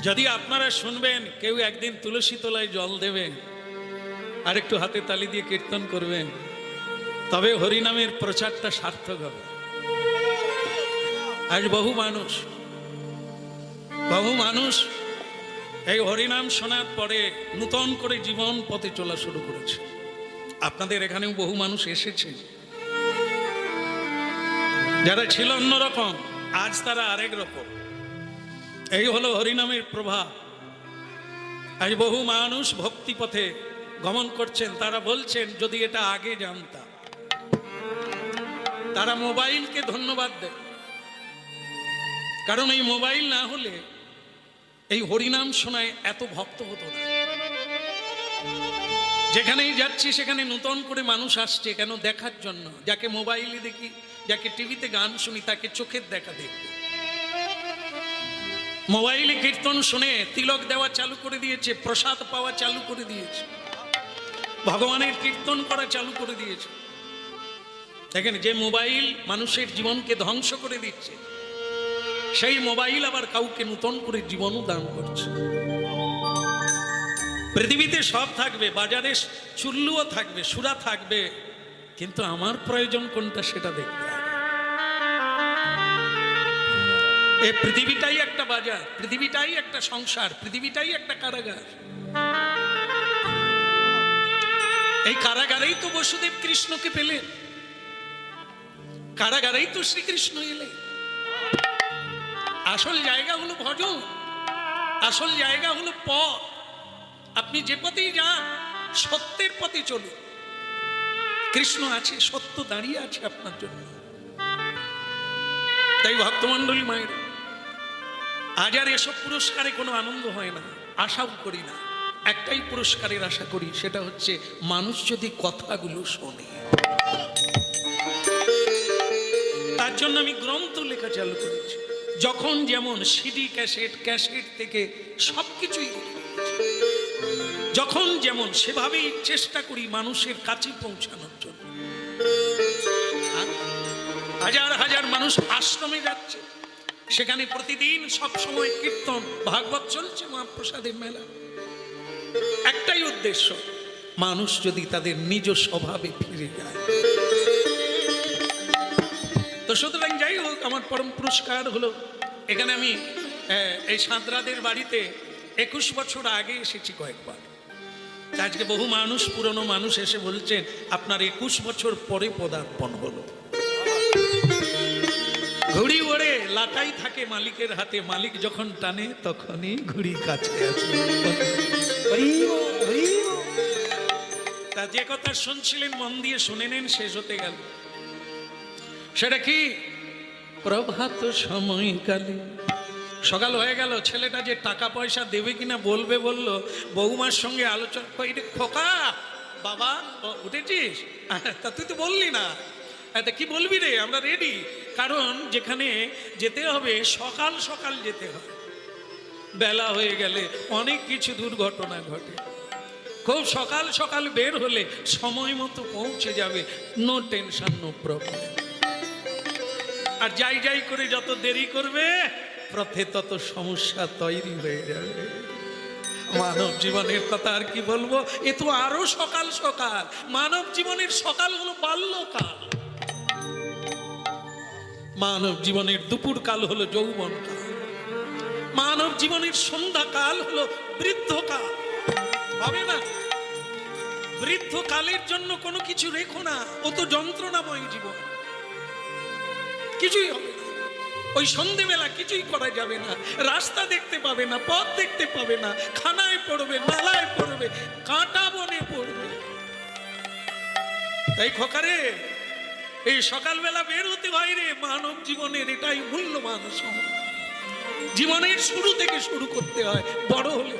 যদি আপনারা শুনবেন কেউ একদিন তুলসী তলায় জল দেবে আর একটু হাতে তালি দিয়ে কীর্তন করবেন, তবে হরিনামের প্রচারটা সার্থক হবে। আজ বহু মানুষ এই হরিনাম শোনার পরে নূতন করে জীবন পথে চলা শুরু করেছে। আপনাদের এখানেও বহু মানুষ এসেছে, যারা ছিল অন্যরকম, আজ তারা আরেক রকম। এই হলো হরিনামের প্রভাব। আজ বহু মানুষ ভক্তি পথে গমন করছেন। তারা বলছেন যদি এটা আগে জানতাম। তারা মোবাইলকে ধন্যবাদ দেয়, কারণ এই মোবাইল না হলে এই হরিনাম শোনায় এত ভক্ত হতো না। যেখানেই যাচ্ছি সেখানে নতুন করে মানুষ আসছে, কেন? দেখার জন্য। যাকে মোবাইলে দেখি, যাকে টিভিতে গান শুনি, তাকে চোখের দেখা দেখব। মোবাইলে কীর্তন শুনে তিলক দেওয়া চালু করে দিয়েছে, প্রসাদ পাওয়া চালু করে দিয়েছে, ভগবানের কীর্তন করা চালু করে দিয়েছে। দেখেন, যে মোবাইল মানুষের জীবনকে ধ্বংস করে দিচ্ছে, সেই মোবাইল আবার কাউকে নতুন করে জীবনও দান করছে। পৃথিবীতে সব থাকবে, বাজারে চুল্লুও থাকবে, সুরা থাকবে, কিন্তু আমার প্রয়োজন কোনটা সেটা দেখতে হবে। এই পৃথিবীটাই একটা বাজার, পৃথিবীটাই একটা সংসার, পৃথিবীটাই একটা কারাগার। এই কারাগারেই তো বসুদেব কৃষ্ণকে পেলেন, কারাগারেই তো শ্রীকৃষ্ণ এলেন। আসল জায়গা হলো ভজন, আসল জায়গা হলো পথ। আপনি যে পথেই যান, সত্যের পথে চলুন। কৃষ্ণ আছে, সত্য দাঁড়িয়ে আছে আপনার জন্য। তাই ভক্তমণ্ডলী মায়ের, আজ আর এসব পুরস্কারে কোনো আনন্দ হয় না, আশাও করি না। একটাই পুরস্কারের আশা করি, সেটা হচ্ছে মানুষ যদি কথাগুলো শোনে। তার জন্য আমি গ্রন্থ লেখা চালু করেছি। যখন যেমন সিডি, ক্যাসেট, ক্যাসেট থেকে সবকিছুই যখন যেমন, সেভাবেই চেষ্টা করি মানুষের কাছে পৌঁছানোর জন্য। হাজার হাজার মানুষ আশ্রমে যাচ্ছে, সেখানে প্রতিদিন সব সময় কীর্তন, ভাগবত চলছে, মহাপ্রসাদের মেলা। একটাই উদ্দেশ্য, মানুষ যদি তাদের নিজ স্বভাবে ফিরে যায়। তো সুতরাং যাই হোক, আমার পরম পুরস্কার হলো এখানে আমি এই সাঁতরাদের বাড়িতে 21 বছর আগে এসেছি কয়েকবার। আজকে বহু মানুষ, পুরনো মানুষ এসে বলছেন আপনার 21 বছর পরে পদার্পণ হলো। ঘুড়ি ওড়ে, লাটাই থাকে মালিকের হাতে, মালিক যখন টানে তখনই ঘুড়ি কাছে আসে। তা যে কথা শুনছিলেন মন দিয়ে শুনে নেন, শেষ হতে গেল। সেটা কি? প্রভাত সময়কালে, সকাল হয়ে গেল, ছেলেটা যে টাকা পয়সা দেবে কিনা বলবে বললো, বৌমার সঙ্গে আলোচনা। খোকা, বাবা উঠেছিস? তা তুই তো বললি না। তা কি বলবি রে? আমরা রেডি। কারণ যেখানে যেতে হবে সকাল সকাল যেতে হবে। বেলা হয়ে গেলে অনেক কিছু দুর্ঘটনা ঘটে। খুব সকাল সকাল বের হলে সময় মতো পৌঁছে যাবে, নো টেনশন, নো প্রবলেম। আর যাই যাই করে যত দেরি করবে, পথে তত সমস্যা তৈরি হয়ে যাবে। মানব জীবনের কথা আর কি বলবো, এ তো আরো সকাল সকাল। মানব জীবনের সকাল হলো বাল্যকাল, মানব জীবনের দুপুর কাল হলো যৌবন কাল, মানব জীবনের সন্ধ্যা কাল হলো বৃদ্ধকাল। হবে না? বৃদ্ধকালের জন্য কোনো কিছু রেখো না, ও তো যন্ত্রণাময় জীবন, কিছুই হবে না। ওই সন্ধেবেলা কিছুই করা যাবে না, রাস্তা দেখতে পাবে না, পথ দেখতে পাবে না, খানায় পড়বে, নালায় পড়বে, কাঁটা বনে পড়বে। তাই খোকারে, এই সকালবেলা বের হতে হয় রে। মানব জীবনের এটাই মূল্যবান সময়। জীবনের শুরু থেকে শুরু করতে হয়, বড় হলে।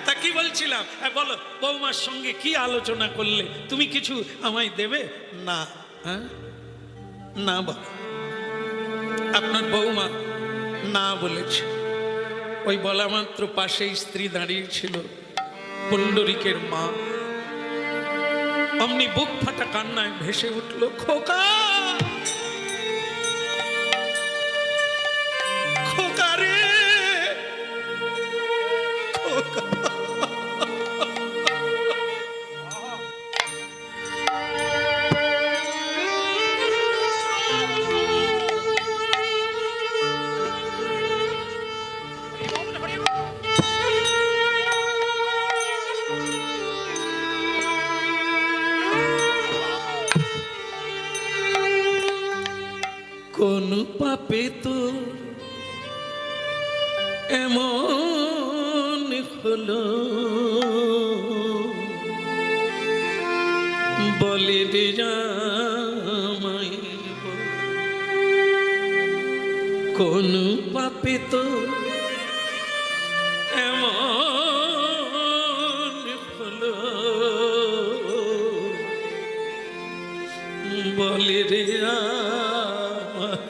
তা কি বলছিলাম, বলো, বৌমার সঙ্গে কি আলোচনা করলে? তুমি কিছু আমায় দেবে না? হ্যাঁ না বাবা। আপনার বৌমা না বলেছে। ওই বলা মাত্র পাশেই স্ত্রী দাঁড়িয়ে ছিল, পুণ্ডরিকের মা। অমনি বুক ফাটা কান্নায় ভেসে উঠল, খোকা, খোকা রে। তো এমন হলো, বলে রে জামাই কোন পাপে তো এমন হলো, বলে রে আমায়।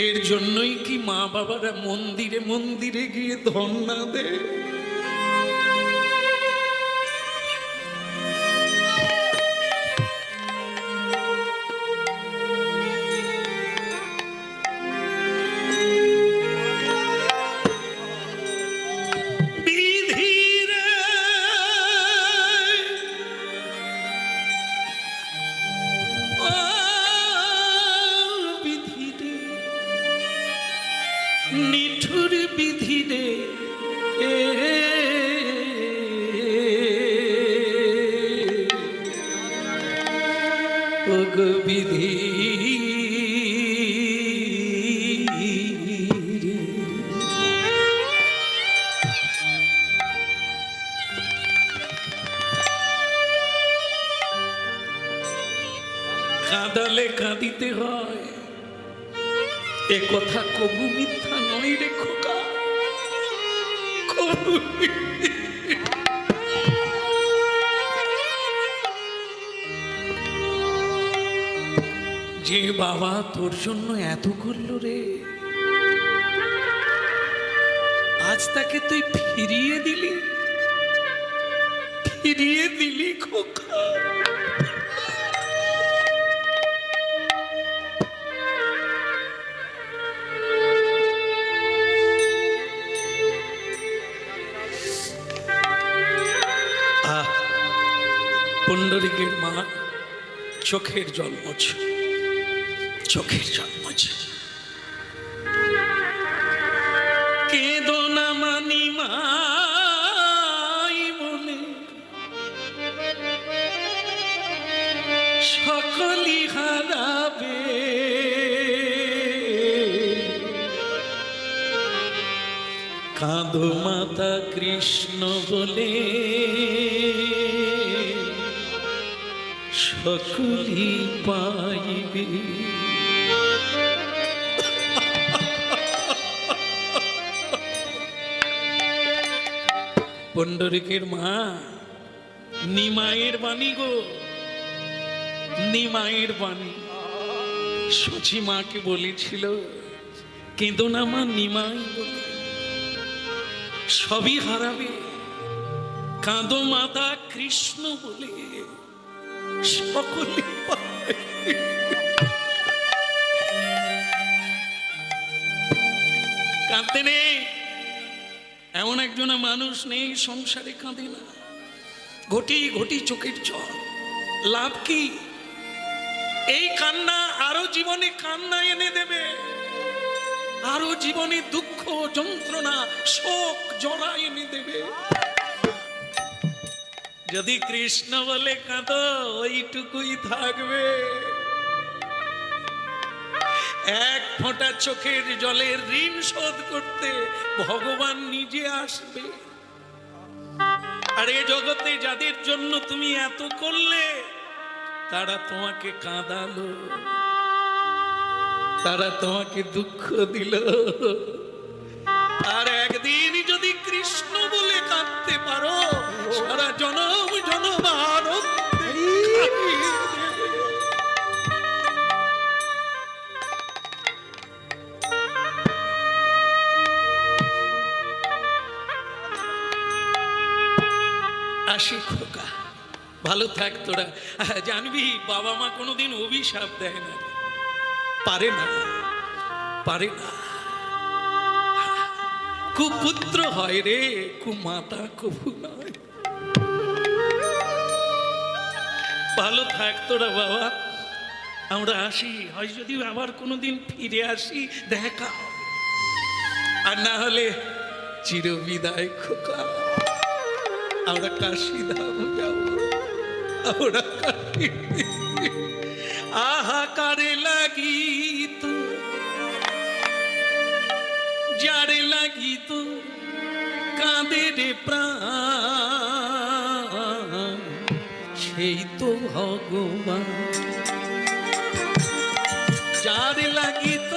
এর জন্যই কি মা বাবারা মন্দিরে মন্দিরে গিয়ে ধন্না দেয়? নিঠুর বিধি রে ওগ বিধি কাঁদালে কাঁদিতে হয়, এ কথা কবু মিথ্যা নয় রে খোকা, কবু। যে বাবা তোর জন্য এত করলো রে, আজ তাকে তুই ফিরিয়ে দিলি খোকা। পুণ্ডরীকের মা চোখের জল মোছে, চোখের জল মোছে। কেঁদো না মানি মাই বলে সকলি হারাবে, কাঁদো মাতা কৃষ্ণ বলে সকলি পাইবে। পুণ্ডরীকের মা নিমায়ের বাণী গো, নিমায়ের বাণী। সচি মাকে বলেছিল কেঁদো না মা নিমাই বলে সবই হারাবে, কাঁদো মাতা কৃষ্ণ বলে সকলে পাবে। কাঁদতে নেই এমন একজন মানুষ নেই সংসারে কাঁদে না। ঘটি ঘটি চোখের জল, লাভ কি? এই কান্না আরো জীবনে কান্না এনে দেবে, আরো জীবনে দুঃখ যন্ত্রণা শোক জড়া এনে দেবে। যদি কৃষ্ণ বলে কাঁদো ওইটুকুই থাকবে, এক ফোঁটা চোখের জলের ঋণ শোধ করতে ভগবান নিজে আসবে। আর এ জগতে যাদের জন্য তুমি এত করলে তারা তোমাকে কাঁদালো, তারা তোমাকে দুঃখ দিল। আর একদিন যদি কৃষ্ণ বলে কাঁদতে পারো সারা জনম জনম আসি খোকা, ভালো থাক তোরা। জানবি বাবা মা কোনোদিন অভিশাপ দেয় না, পারে না, পারে না। কুপুত্র হয় রে, কুমাতা কবু নয়। ভালো থাক তোরা বাবা, আমরা আসি, হয় যদি আবার কোনোদিন ফিরে আসি দেখা হবে। আর না হলে চিরবিদায় খোকা, আমরা কাশীধাম যাব, আমরা আহাকারে লাগিত যারে লাগিত কাঁদে রে প্রাণ, সেই তো ভগবান। যার লাগিত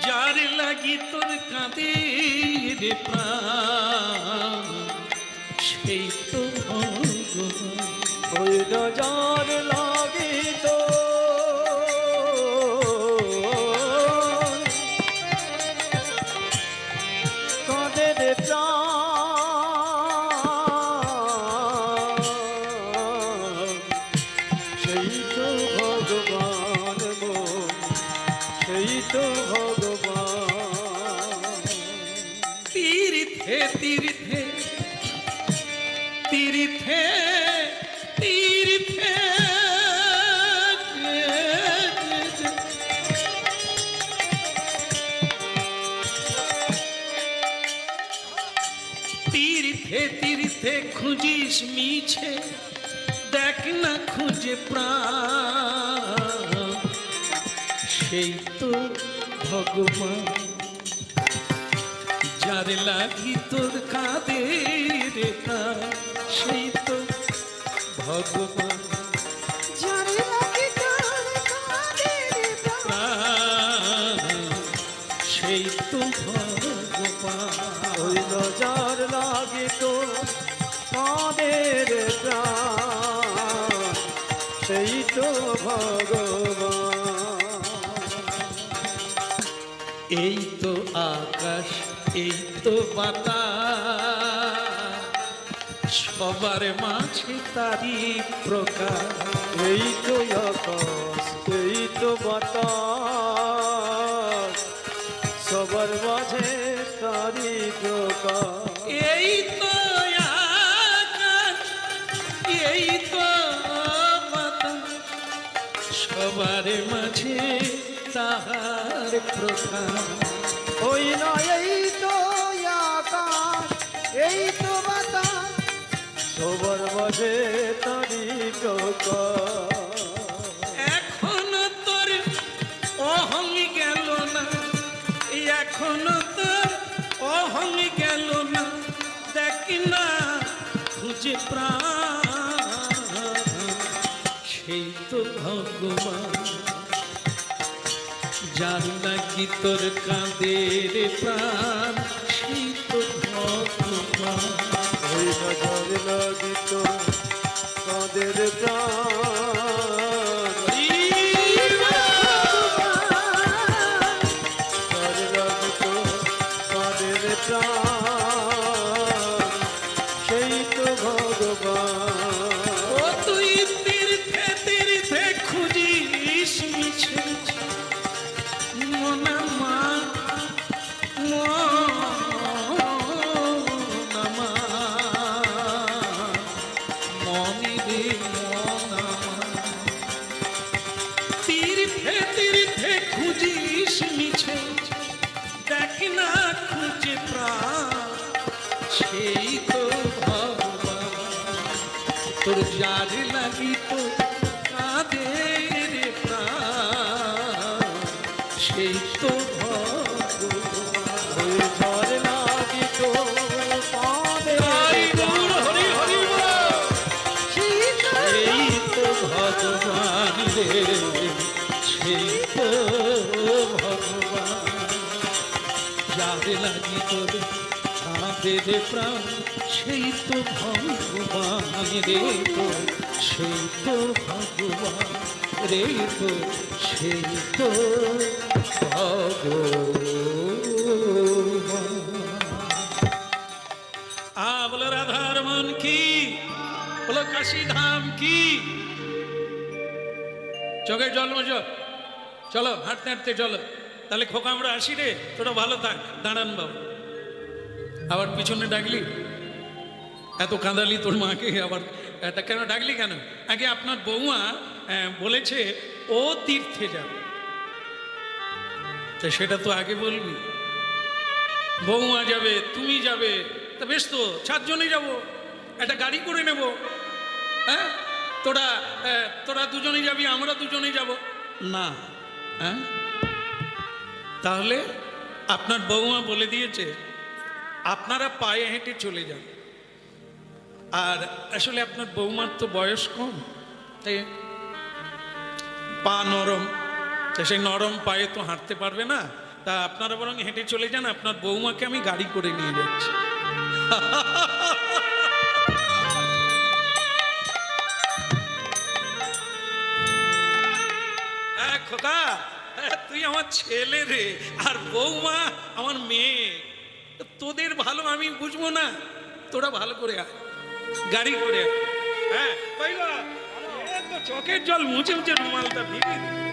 যার লাগিত কাঁদে রে প্রাণ, সেই তো ভগবান। ওই নজর লাগিত কাঁদের প্রাণ, সেই তো ভগবান মন, সেই তো ভগবান। তীর্থে তীর্থে তীর্থে তীর্থে তীর্থে তীর্থে খুঁজিস মিছে, দেখ না খুঁজে প্রাণ, সেই তো ভগবান। যার লাগি তোর কাঁদে রে প্রাণ, সেই তো ভগবান। যার লাগি তোর কাঁদে রে প্রাণ, সেই তো ভগবান। ওই নজর লাগিত কাঁদের প্রাণ, সেই তো ভগবান। এই তো আকাশ, এই তো বাতাস, সবার মাঝে তারি প্রকাশ। এই তো আকাশ, এই তো বাতাস, সবার মাঝে তারি প্রকাশ। এই তো আকাশ, এই তো বাতাস, সবার মাঝে তাহার প্রকাশ। ওই নয় এই তো আকাশ, এই তো বাতাস, সবার মাঝে তারি প্রকাশ। এখনো তোর অহং গেল না, এখনো তোর অহং গেল না, দেখ না খুঁজে প্রাণ, সেই তো ভগবান। যার নাকি তোর কাঁদে রে প্রাণ, সেই তো ভগবান। ওই নজর লাগিত কাঁদের প্রাণ, নজর লাগিত কাঁদের প্রাণ, সেই তো ভগবান। ও তুই তীর্থে তীর্থে খুঁজিস মিছে, মনামা মনামা মনি রে মনামা। তীর্থে তীর্থে খুঁজিস মিছে, দেখ না খুঁজে প্রাণ, সেই তো ভগবান। তোর যার লাগি তো কাঁদে রে প্রাণ, সেই তো ভগবান। ওই ঝড় লাগিত কাঁদের জয় গৌর হরি হরি বল। সেই সেই তো ভগবান রে, সেই তো ভগবান। যার লাগি তোর কাঁদে রে প্রাণ, সেই তো ভগবান রে তো, সেই তো ভগবান রে তো, সেই তো ভগবান। বলো রাধার মন কি, বলো কাশী ধাম কি। চোখে জল মোজো, চলো হাঁটতে হাঁটতে চলো। তাহলে খোকা আমরা আসি রে, তোরা ভালো থাক। দাঁড়ান বাবু, আবার পিছনে ডাকলি, এত কাঁদালি তোর মাকে, আবার এটা কেন ডাকলি কেন? আগে আপনার বৌমা বলেছে ও তীর্থে যাবে, তা সেটা তো আগে বলবি। বৌমা যাবে, তুমি যাবে, তা বেশ তো, 4 জনেই যাবো, একটা গাড়ি করে নেব। হ্যাঁ, তোরা দুজনেই যাবি, আমরা দুজনেই যাব না? হ্যাঁ, তাহলে আপনার বৌমা বলে দিয়েছে আপনারা পায়ে হেঁটে চলে যান। আর আসলে আপনার বৌমার তো বয়স কম, তাই পা নরম, তা সেই নরম পায়ে তো হাঁটতে পারবে না। তা আপনারা বরং হেঁটে চলে যান, আপনার বৌমাকে আমি গাড়ি করে নিয়ে যাচ্ছি। খোকা, তুই আমার ছেলে রে, আর বৌমা আমার মেয়ে, তোদের ভালো আমি বুঝবো না? তোরা ভালো করে আয়, গাড়ি করে আয়। হ্যাঁ, চোখের জল মুছে মুছে রুমালটা ভিজে দিই।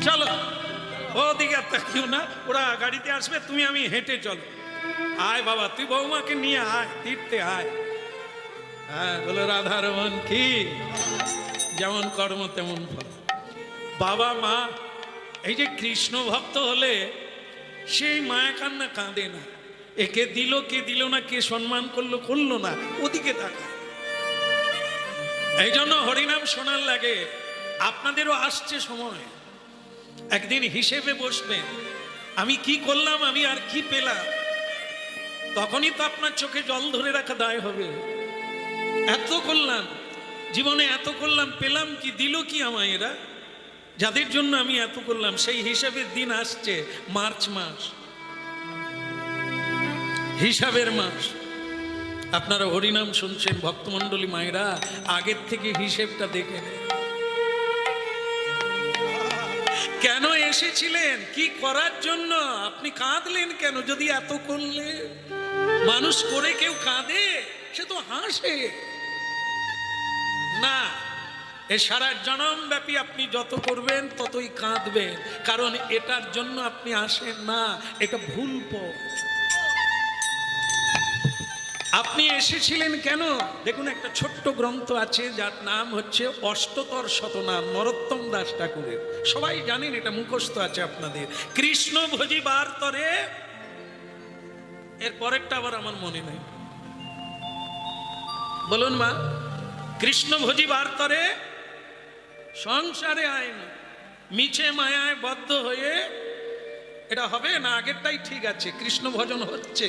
চলো, ওদিকে আর তাকিও না, ওরা গাড়িতে আসবে, তুমি আমি হেঁটে চলো। আয় বাবা, তুই বৌমাকে নিয়ে আয়, তীর্থে আয়। হ্যাঁ, বলো রাধারমন কি, যেমন কর্ম তেমন ফল। বাবা মা এই যে কৃষ্ণ ভক্ত হলে সেই মায়া কান্না কাঁদে না, একে দিল কে দিল না, কে সম্মান করলো করলো না, ওদিকে তাকায়। এই জন্য হরিনাম শোনার লাগে। আপনাদেরও আসছে সময়, একদিন হিসেবে বসবেন, আমি কি করলাম, আমি আর কি পেলাম। তখনই তো আপনার চোখে জল ধরে রাখা দায় হবে। এত করলাম জীবনে, এত করলাম, পেলাম কি, দিল কি আমায় এরা, যাদের জন্য আমি এত করলাম। সেই হিসাবের দিন আসছে, মার্চ মাস, হিসাবের মাস। আপনারা হরিনাম শুনছেন, ভক্তমণ্ডলী মায়েরা, আগের থেকে হিসেবটা দেখে নেন। কেন এসেছিলেন, কি করার জন্য? আপনি কাঁদলেন কেন? যদি এত করলে, মানুষ করে কেউ কাঁদে, সে তো হাসে না। এ সারা জনম ব্যাপী আপনি যত করবেন ততই কাঁদবেন, কারণ এটার জন্য আপনি আসেন না, এটা ভুল পথ। আপনি এসেছিলেন কেন? দেখুন, একটা ছোট্ট গ্রন্থ আছে যার নাম হচ্ছে অষ্টতর শতনাম, নরোত্তম দাস ঠাকুরের। সবাই জানেন, এটা মুখস্থ আছে আপনাদের। কৃষ্ণ ভজিবার তরে, এর পরেরটা আবার আমার মনে নেই, বলুন মা। কৃষ্ণ ভজিবার তরে সংসারে আইন, মিছে মায়ায় বদ্ধ হয়ে, এটা হবে না? আগেরটাই ঠিক আছে, কৃষ্ণ ভজন হচ্ছে,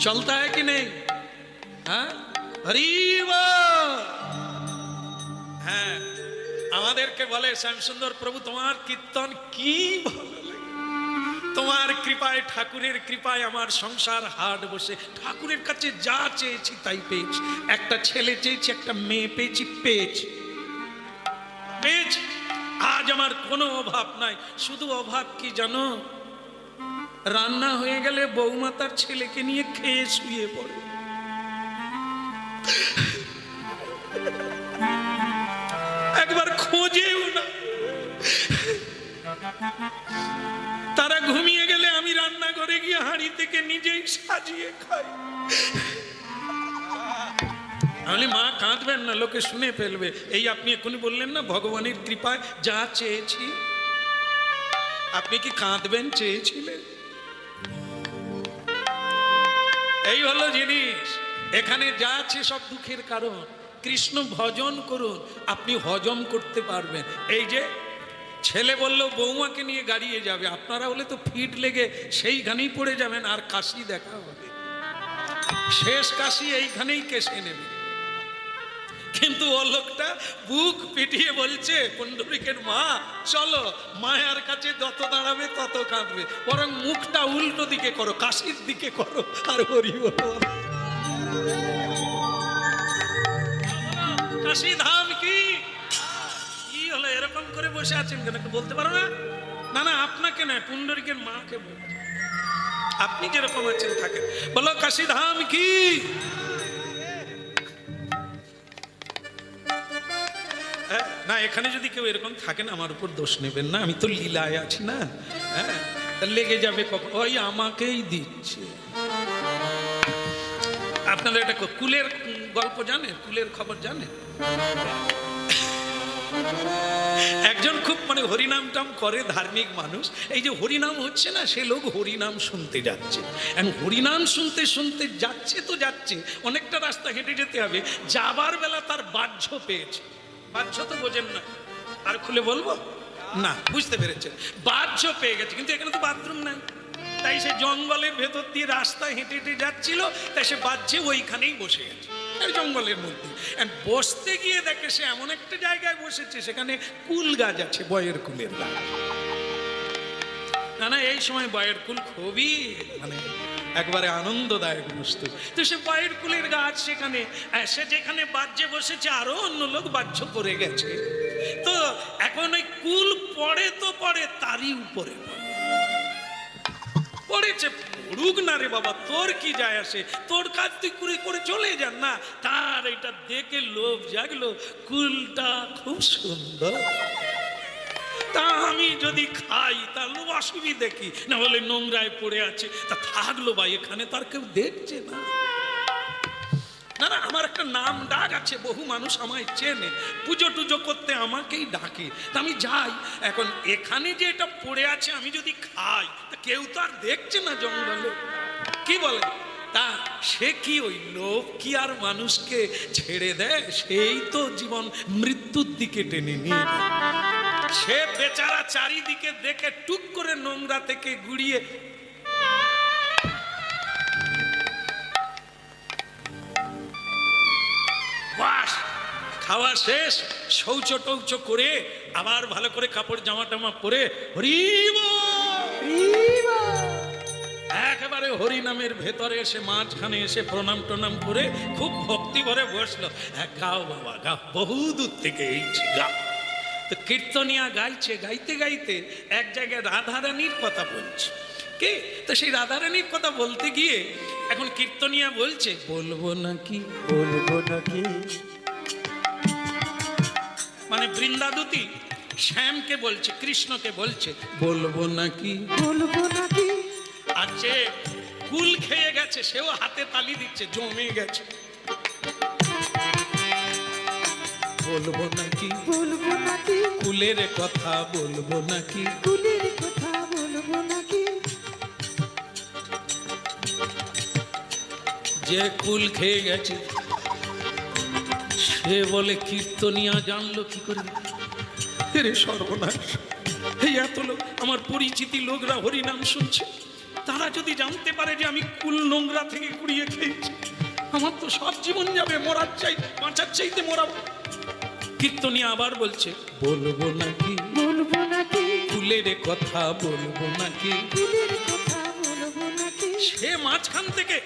চলতা है कि नहीं? হ্যাঁ, হরি বল। হ্যাঁ, আমাদেরকে বলে শ্যামসুন্দর প্রভু, তোমার কীর্তন কি ভালো লাগে, তোমার কৃপায়, ঠাকুরের কৃপায় আমার সংসার হাট বসে। ঠাকুরের কাছে যা চেয়েছি তাই পেয়েছি। একটা ছেলে চেয়েছি, একটা মেয়ে পেয়েছি, পেয়েছি। আজ আমার কোনো অভাব নাই। শুধু অভাব কি জানো? রান্না হয়ে গেলে বৌমা তার ছেলেকে নিয়ে খেয়ে শুয়ে পড়ে। একবার খোঁজেও না। তারা ঘুমিয়ে গেলে আমি রান্নাঘরে গিয়ে হাঁড়ি থেকে নিজেই সাজিয়ে খাই। আমি মা কাঁদবেন না, লোকে শুনে ফেলবে। এই আপনি এখনই বললেন না, ভগবানের কৃপায় যা চেয়েছি। আপনি কি কাঁদবেন চেয়েছিলেন? এই হলো জিনিস। এখানে যা আছে সব দুঃখের কারণ। কৃষ্ণ ভজন করুন, আপনি হজম করতে পারবেন। এই যে ছেলে বলল বৌমাকে নিয়ে গাড়িয়ে যাবে, আপনারা হলে তো ফিট লেগে সেইখানেই পড়ে যাবেন, আর কাশি দেখা হবে। শেষ কাশি এইখানেই কেসে নেবে। কিন্তু ও লোকটা বুক পিটিয়ে বলছে, পুণ্ডরিকের মা চলো, মায়ার কাছে যত দাঁড়াবে তত কাঁদবে, বরং মুখটা উল্টো দিকে করো, কাশির দিকে করো, আর হরি বল। কাশি ধাম কি কি হলো? এরকম করে বসে আছেন কেন? একটু বলতে পারো না? না না, আপনাকে নয়, পুণ্ডরিকের মাকে বলছে। আপনি যেরকম আছেন থাকেন, বলো কাশি ধাম কি। না এখানে যদি কেউ এরকম থাকেন আমার উপর দোষ নেবেন না, আমি তো লীলায় আছি না। হ্যাঁ, তা লেগে যাবে কখন, ওই আমাকেই দিচ্ছে। আপনারা এটা কুলের গল্প জানেন, কুলের খবর জানেন? একজন খুব মানে হরিনাম টাম করে ধার্মিক মানুষ, এই যে হরিনাম হচ্ছে না, সে লোক হরিনাম শুনতে যাচ্ছে। এখন হরিনাম শুনতে শুনতে যাচ্ছে তো যাচ্ছে, অনেকটা রাস্তা হেঁটে যেতে হবে, যাবার বেলা তার বাহ্য পেয়েছে। বাহ্য তো বোঝেন না, আর খুলে বলবো না, বুঝতে পেরেছেন, বাহ্য পেয়ে গেছে, কিন্তু এখানে তো বাথরুম নাই, তাই সে জঙ্গলের ভেতর দিয়ে রাস্তা হেঁটে হেঁটে যাচ্ছিল, তাই সে বাহ্যে ওইখানেই বসে গেছে জঙ্গলের মধ্যে। বসতে গিয়ে দেখে সে এমন একটা জায়গায় বসেছে, সেখানে কুল গাছ আছে, বয়ের কুলের গাছ। না না, এই সময় বয়ের কুল খুবই মানে একবারে আনন্দদায়ক বস্তু। তো সে বয়ের কুলের গাছ, সেখানে সে যেখানে বাহ্যে বসেছে, আরো অন্য লোক বাহ্য করে গেছে। তো এখন ওই কুল পড়ে তো পড়ে, তারই উপরে পড়েছে, পড়ুক না রে বাবা, তোর কি যায় আসে, তোর কাজ তুই করে করে চলে যান না। তার এটা দেখে লোভ জাগলো, কুলটা খুব সুন্দর, তা আমি যদি খাই তাহলে অসুবিধে কি, না বলে নোংরায় পড়ে আছে, তা থাকলো ভাই, এখানে তার কেউ দেখছে না। না না, আমার একটা নাম ডাক আছে, বহু মানুষ আমায় চেনে, পুজো টুজো করতে আমাকেই ডাকে, তা আমি যাই। এখন এখানে যে এটা পড়ে আছে, আমি যদি খাই তা কেউ তো আর দেখছে না জঙ্গলে, কি বলে? তা সে কি ওই লোভ কি আর মানুষকে ছেড়ে দেয়? সেই তো জীবন মৃত্যুর দিকে টেনে নিয়ে যায়। সে বেচারা চারিদিকে দেখে টুক করে নোংরা থেকে গুড়িয়ে বাস, খাওয়া শেষ, শৌচ টৌচ করে আবার ভালো করে কাপড় জামা টামা পরে একেবারে হরিনামের ভেতরে এসে মাঝখানে এসে প্রণাম টনাম করে খুব ভক্তি ভরে বসলো। গাও বাবা গাও, বহু দূর থেকে এইছি গাও। তো কীর্তনিয়া গাইছে, গাইতে গাইতে এক জায়গায় রাধারানীর কথা বলছে। কে? তো সেই রাধারানীর কথা বলতে গিয়ে এখন কীর্তনিয়া বলছে, বলবো নাকি বলবো নাকি, মানে বৃন্দাদূতি শ্যামকে বলছে, কৃষ্ণকে বলছে, বলবো নাকি বলবো নাকি। আর যে কুল খেয়ে গেছে সেও হাতে তালি দিচ্ছে, জমে গেছে, বলবো নাকি বলবো নাকি, কুলের কথা বলবো নাকি, কুলের কথা বলবো নাকি। যে কুল খেয়ে গেছে সে বলে কীর্তনিয়া জানলো কি করে? রে সর্বনাশ, এই এত লোক আমার পরিচিতি লোকরা হরিনাম শুনছে, তারা যদি জানতে পারে যে আমি কুল নোংরা থেকে কুড়িয়ে খেয়েছি, আমার তো সব জীবন যাবে, মরার চাই, বাঁচার চাইতে মরাবো। কীর্তনিয়া আবার বলছে, বলবো নাকি বলবো নাকি, কুলের কথা বলবো নাকি। কুলের কথা বলবো নাকি। সে মাঝখান থেকে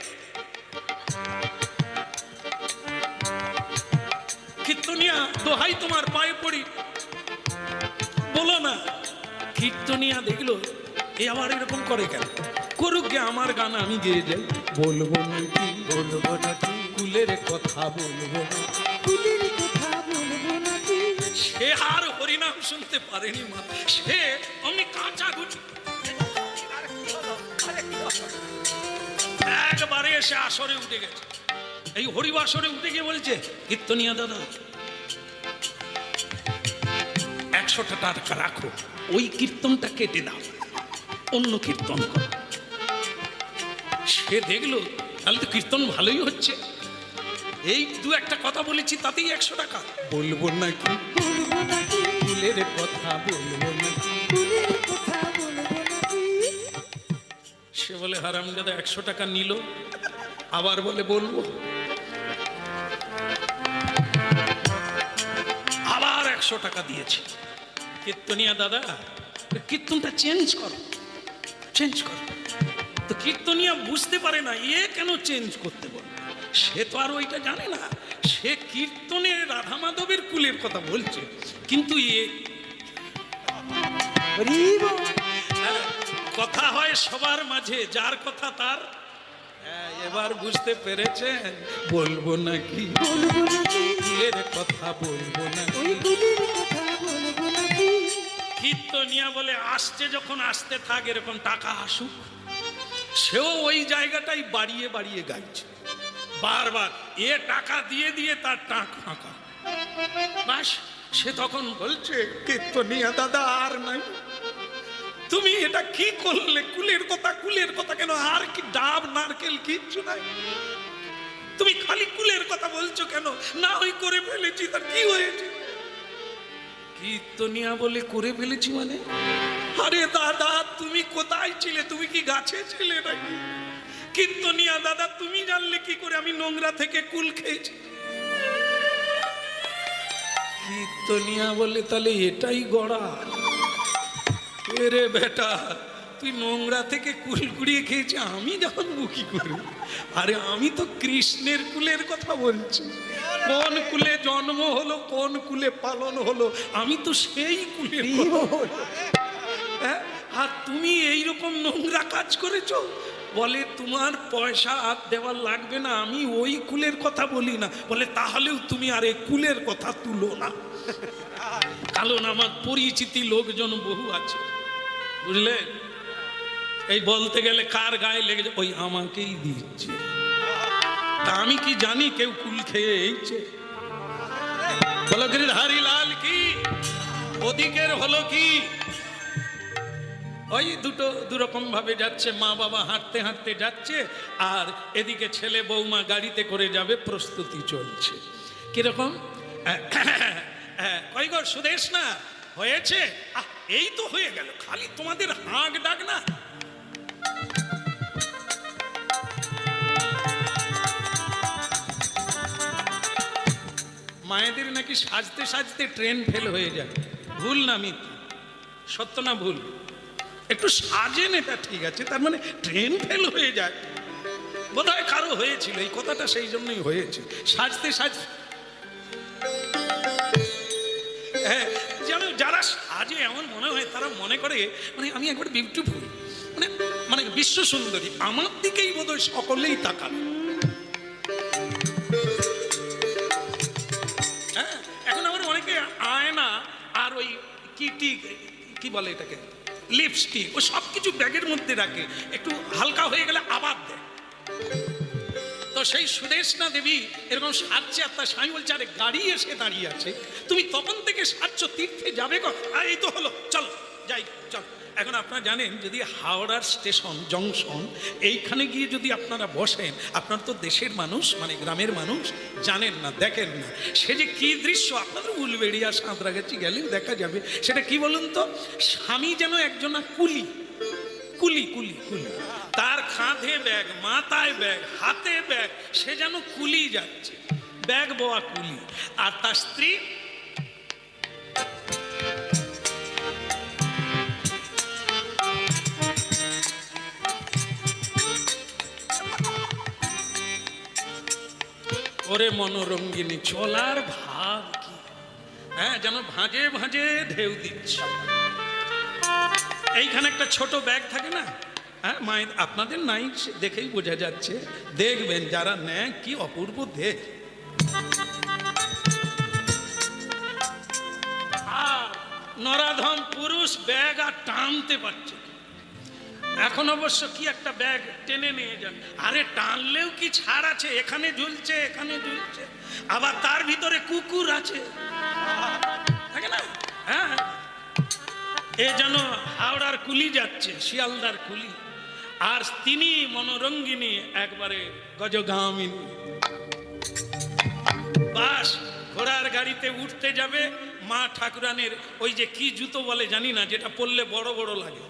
কীর্তনিয়া দোহাই তোমার পায়ে পড়ি, বলো না। কীর্তনিয়া দেখলো এ আবার এরকম করে কেন, করুক গে, আমার গান আমি গেয়ে যাই, বলবো নাকি বলবো নাকি, কুলের কথা বলবো নাকি। কুলের কথা বলবো নাকি। সে আর হরিনাম শুনতে পারেনি মা, সে অমনি কাঁচা গুটি একবারে এসে আসরে উঠে গেছে। এই হরিবাসরে উঠে গিয়ে বলছে, কীর্তনিয়া দাদা 100টা টাকা রাখো, ওই কীর্তনটা কেটে দাও, অন্য কীর্তন করো। সে দেখলো তাহলে তো কীর্তন ভালোই হচ্ছে, এই দু একটা কথা বলেছি তাতেই 100 টাকা। বলবো নাকি বলবো নাকি, কুলের কথা বলবো নাকি। কুলের কথা বলবো নাকি। সে বলে হারামজাদা 100 টাকা নিল, আবার বলে বলবো, আবার 100 টাকা দিয়েছে। কীর্তনিয়া দাদা কীর্তনটা চেঞ্জ করো, চেঞ্জ করো। তো কীর্তনিয়া বুঝতে পারে না এ কেন চেঞ্জ করতে বলে, সে তো আর ওইটা জানে না, সে কীর্তনের রাধা মাধবের কুলের কথা বলছে, কিন্তু এ কথা হয় সবার মাঝে, যার কথা তার। এবার বুঝতে পেরেছে, বলবো নাকি বলবো নাকি, কুলের কথা বলবো নাকি। ওই কুলের কথা কীর্তনিয়া বলে আসছে যখন আসতে থাক, এরকম টাকা আসুক। সেও ওই জায়গাটাই বাড়িয়ে বাড়িয়ে গাইছে বারবার, এ টাকা দিয়ে দিয়ে তার টাক ফাঁকা। বাস, সে তখন বলছে, কীর্তনিয়া দাদা আর নাই, তুমি এটা কি করলে? কুলের কথা, কুলের কথা কেন? আর কি ডাব নারকেল কিচ্ছু নাই, তুমি খালি কুলের কথা বলছো কেন? না ওই করে ফেলেছি, তার কি হয়েছে? কীর্তনিয়া বলে, করে ফেলেছি মানে? আরে দাদা তুমি কোথায় ছিলে? তুমি কি গাছে ছিলে নাকি? কীর্তনিয়া দাদা তুমি জানলে কি করে আমি নোংরা থেকে কুল খেয়েছি? কীর্তনিয়া বলে, তাহলে এটাই গড়া? এরে বেটা, তুই নোংরা থেকে কুল কুড়িয়ে খেয়েছি, আমি যখন মুখি করি? আরে আমি তো কৃষ্ণের কুলের কথা বলছি। কোন কুলে জন্ম হলো, কোন কুলে পালন হলো, আমি তো সেই কুলের কথা বলছি। হ্যাঁ, আর তুমি এইরকম নোংরা কাজ করেছো? বলে তোমার পয়সা আর দেওয়ার লাগবে না, আমি ওই কুলের কথা বলি না। বলে তাহলেও তুমি আর এই কুলের কথা তুলো না, কারণ আমার পরিচিতি লোকজন বহু আছে, বুঝলে? এই বলতে গেলে কার গায়ে লেগে ওই আমাকেই দিচ্ছে, তা আমি কি জানি কেউ কুল খেয়ে এইছে? বলো গিরিধারী লাল কি, ওদিকের হলো কি? ওই দুরকম ভাবে যাচ্ছে, মা বাবা হাঁটতে হাঁটতে যাচ্ছে, আর এদিকে ছেলে বৌমা গাড়িতে করে যাবে, প্রস্তুতি চলছে। কিরকম? কই গো সুদেশ না হয়েছে? এই তো হয়ে গেল, খালি তোমাদের হাঁক ডাক না। মায়েদের নাকি সাজতে সাজতে ট্রেন ফেল হয়ে যায়, ভুল না মিথ্যা? সত্য না ভুল? একটু সাজেন, এটা ঠিক আছে, তার মানে ট্রেন ফেল হয়ে যায়? বোধহয় কারো হয়েছিল এই কথাটা, সেই জন্যই হয়েছে। সাজতে সাজতে, হ্যাঁ, যেন যারা সাজে এমন মনে হয়, তারা মনে করে মানে আমি একবার বিউটিফুল, মানে মানে বিশ্ব সুন্দরী, আমার দিকেই বোধহয় সকলেই তাকাবে। হ্যাঁ, এখন আবার অনেকে আয়না আর ওই কি বলে এটাকে, লিপস্টিক, ও সব কিছু ব্যাগের মধ্যে রাখে, একটু হালকা হয়ে গেলে আবার দেয়। তো সেই সুদেশনা দেবী এরকম সাজছে, আর তার স্বামী বলছে, আরে গাড়ি এসে দাঁড়িয়ে আছে, তুমি তখন থেকে সাজছো, তীর্থে যাবে গো? এই তো হলো, চল যাই, চল। এখন আপনারা জানেন, যদি হাওড়ার স্টেশন জংশন এইখানে গিয়ে যদি আপনারা বসেন, আপনার তো দেশের মানুষ, মানে গ্রামের মানুষ, জানেন না, দেখেন না, সে যে কি দৃশ্য আপনাদের উলবেড়িয়া সাঁতরাগাছি গেলেও দেখা যাবে। সেটা কি বলুন তো? স্বামী যেন একজনা কুলি, কুলি কুলি কুলি, তার কাঁধে ব্যাগ, মাথায় ব্যাগ, হাতে ব্যাগ, সে যেন কুলি যাচ্ছে, ব্যাগ বোয়া কুলি। আর তার স্ত্রী ওরে মনোরঙ্গিনী, চলার ভাব কি! হ্যাঁ, যেন ভাঁজে ভাঁজে ঢেউ দিচ্ছে। এইখানে একটা ছোট ব্যাগ থাকে না? হ্যাঁ, মায়ের, আপনাদের নাই দেখেই বোঝা যাচ্ছে, দেখবেন যারা নেয় কি অপূর্ব দেখ। আর নরাধম পুরুষ ব্যাগ আর টানতে পারছে। এখন অবশ্য কি একটা ব্যাগ টেনে নিয়ে যান, আরে টানলেও কি ছাড় আছে? এখানে ঝুলছে, এখানে ঝুলছে, আবার তার ভিতরে কুকুর আছে, থাকে না? হ্যাঁ, এ যেন হাওড়ার কুলি যাচ্ছে, শিয়ালদার কুলি, আর তিনি মনোরঙ্গিনী, একবারে গজগামিনী। বাস, ঘোড়ার গাড়িতে উঠতে যাবে, মা ঠাকুরানের ওই যে কি জুতো বলে জানি না, যেটা পরলে বড় বড় লাগে,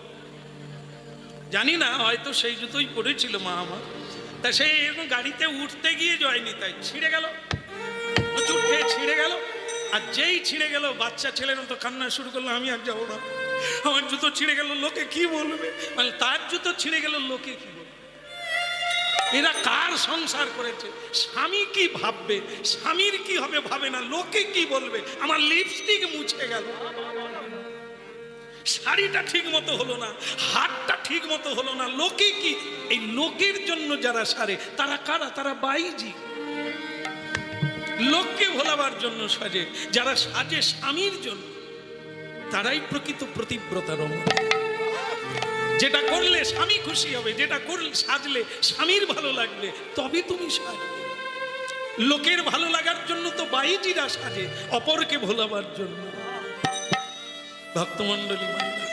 জানি না, হয়তো সেই জুতোই পরেছিল মা আমার। তা সেই এরকম গাড়িতে উঠতে গিয়ে জয়নি, তাই ছিঁড়ে গেল, প্রচুর খেয়ে ছিঁড়ে গেল। আর যেই ছিঁড়ে গেল, বাচ্চা ছেলের মতো কান্না শুরু করলো, আমি আর যাবো না, আমার জুতো ছিঁড়ে গেল, লোকে কি বলবে? মানে তার জুতো ছিঁড়ে গেল, লোকে কি বলবে? এরা কার সংসার করেছে? স্বামী কি ভাববে, স্বামীর কি হবে ভাবে না, লোকে কি বলবে? আমার লিপস্টিক মুছে গেল, শাড়িটা ঠিক মতো হলো না, হাতটা ঠিক মতো হলো না, লোকে কি? এই লোকের জন্য যারা সারে, তারা কারা? তারা বাইজি। লোককে ভোলাবার জন্য সাজে, যারা সাজে স্বামীর জন্য, তারাই প্রকৃত প্রতিব্রতা রমণী। যেটা করলে স্বামী খুশি হবে, যেটা করলে সাজলে স্বামীর ভালো লাগবে, তবে তুমি সাজবে। লোকের ভালো লাগার জন্য তো বাইজিরা সাজে, অপরকে ভোলাবার জন্য। ভক্তমণ্ডলী মায়েরা,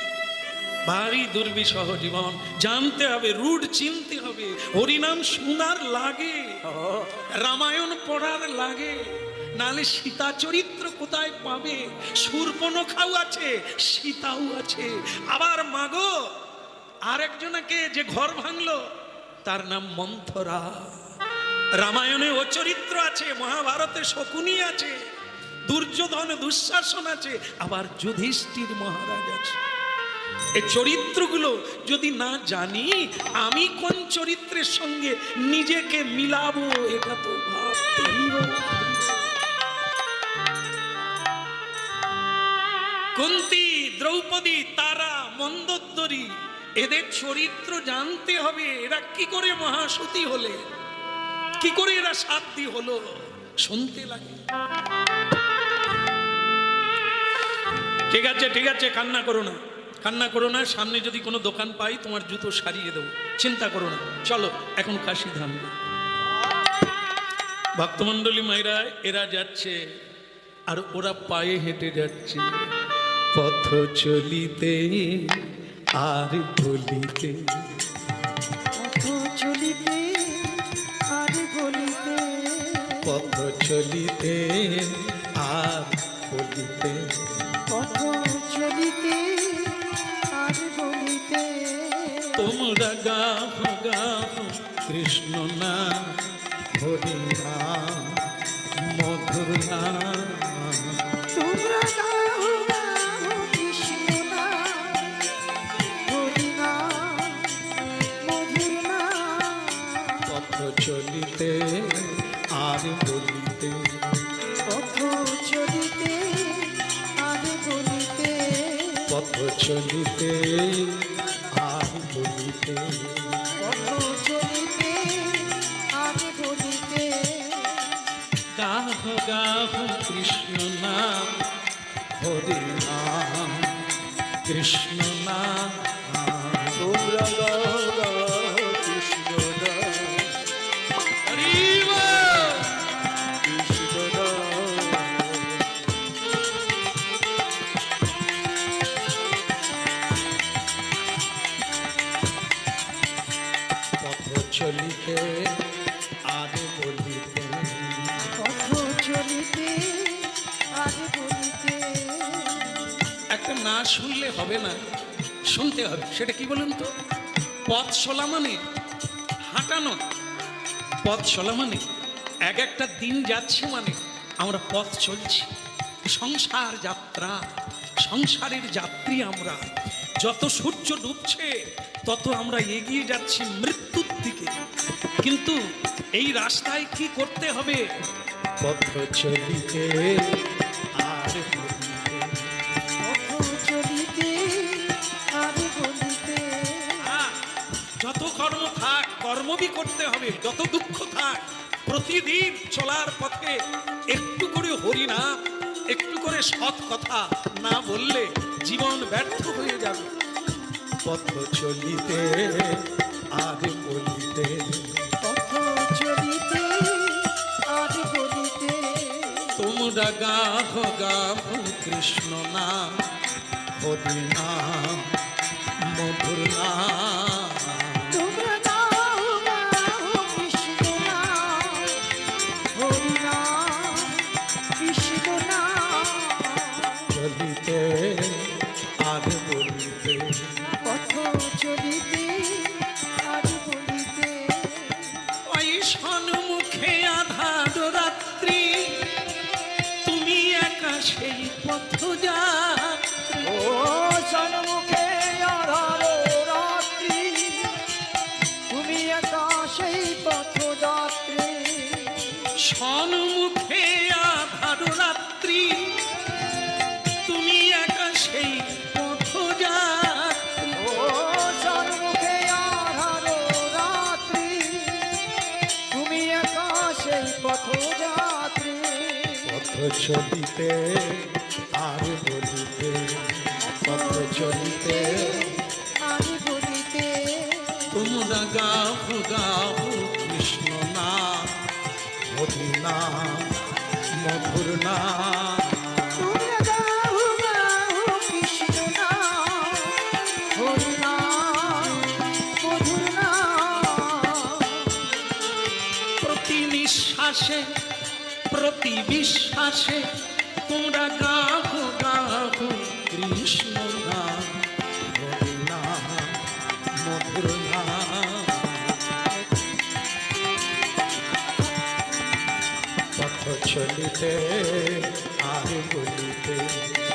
ভারী দুর্বিষহ জীবন। জানতে হবে, রুট চিনতে হবে। হরিনাম শোনার লাগে, রামায়ণ পড়ার লাগে, নালে সীতা চরিত্র কোথায় পাবে? শূর্পণখাও আছে, সীতাও আছে। আবার মাগো আরেকজনকে যে ঘর ভাঙলো তার নাম মন্থরা। রামায়ণে ও চরিত্র আছে, মহাভারতে শকুনি আছে, দুর্যোধন দুঃশাসন আছে, আবার যুধিষ্ঠির মহারাজ আছে। এই চরিত্রগুলো যদি না জানি, আমি কোন চরিত্রের সঙ্গে নিজেকে মিলাবো এটা তো ভাবতেই হবে। কুন্তী, দ্রৌপদী, তারা, মন্দোদরী, এদের চরিত্র জানতে হবে। এরা কি করে মহাসতী হলে, কি করে এরা সাধ্যী হলো, শুনতে লাগে। ঠিক আছে ঠিক আছে, কান্না করো না, কান্না করো না। সামনে যদি কোনো দোকান পাই তোমার জুতো সারিয়ে দেবো, চিন্তা করো না। চলো এখন কাশী ধাম। ভক্তমণ্ডলী মায়েরা, এরা যাচ্ছে আর ওরা পায়ে হেঁটে যাচ্ছে। পথ চলিতে আর বলিতে, পথ চলিতে আর বলিতে, পথ চলিতে আর বলিতে, পথ চলিতে আর বলিতে। তোমরা গাহ গাহ কৃষ্ণ নাম, হরি নাম, মধুর নাম। তোমরা গাও গাও কৃষ্ণ নাম, হরি নাম, মধুর নাম। পথ চলিতে আর বলিতে, পথ চলিতে আর বলিতে, পথ চলিতে আর বলিতে। পথ চলিতে আর বলিতে। গাহ গাহ কৃষ্ণ নাম, হরি নাম, কৃষ্ণ নাম। তোমরা গাও গাও কৃষ্ণ নাম, হরি বল। কৃষ্ণ নাম। পথ চলিতে আর বলিতে, পথ চলিতে আর বলিতে। একটা না শুনলে হবে না, শুনতে হবে। সেটা কি বলুন তো? পথ চলা মানে হাঁটানো, পথ চলা মানে এক একটা দিন যাচ্ছে, মানে আমরা পথ চলছি। সংসার যাত্রা, সংসারের যাত্রী আমরা। যত সূর্য ডুবছে তত আমরা এগিয়ে যাচ্ছি মৃত্যুর দিকে। কিন্তু এই রাস্তায় কি করতে হবে? পথ চলিতে আর বলিতে। পথ চলিতে আর বলিতে। যত কর্ম থাক, কর্মবি করতে হবে। যত দুঃখ থাক, প্রতিদিন চলার পথে একটু করে হরিনাম, একটু করে সৎ কথা না বললে জীবন ব্যর্থ হয়ে যাবে। পথ চলিতে আর বলিতে, পথ চলিতে আর বলিতে। তোমরা গাহ গাহ কৃষ্ণ নাম, হরি নাম, মধুর নাম। তোমরা গাও গাও কৃষ্ণ নাম, হরি নাম, কৃষ্ণ নাম। চলিতে আর বলিতে, পথ চলিতে আর বলিতে। ওই সন্মুখে আধার রাত্রি, তুমি একা সেই পথ যাত্রী। ও সন্মুখে আধার রাত্রি, তুমি একা সেই পথযাত্রী। সন্মুখে আধার রাত্রি, তুমি একা সেই পথ যাত্রী। ও সন্মুখে আধার রাত্রি, তুমি একা সেই পথযাত্রী। পথ চলিতে আর বলিতে, তোমরা গাও গাও কৃষ্ণ নাম, মধুর নাম, মধুর নাম। তোমরা গাও গাও কৃষ্ণ নাম, হরি নাম, মধুর নাম। প্রতি নিঃশ্বাসে প্রতি বিশ্বাসে তোমরা গাও গাও কৃষ্ণ নাম, হরি নাম, মধুর নাম। পথ চলিতে আর বলিতে,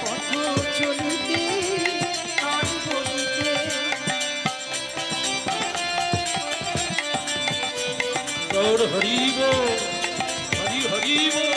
পথ চলিতে আর বলিতে, গৌর হরিব, হরি হরিব।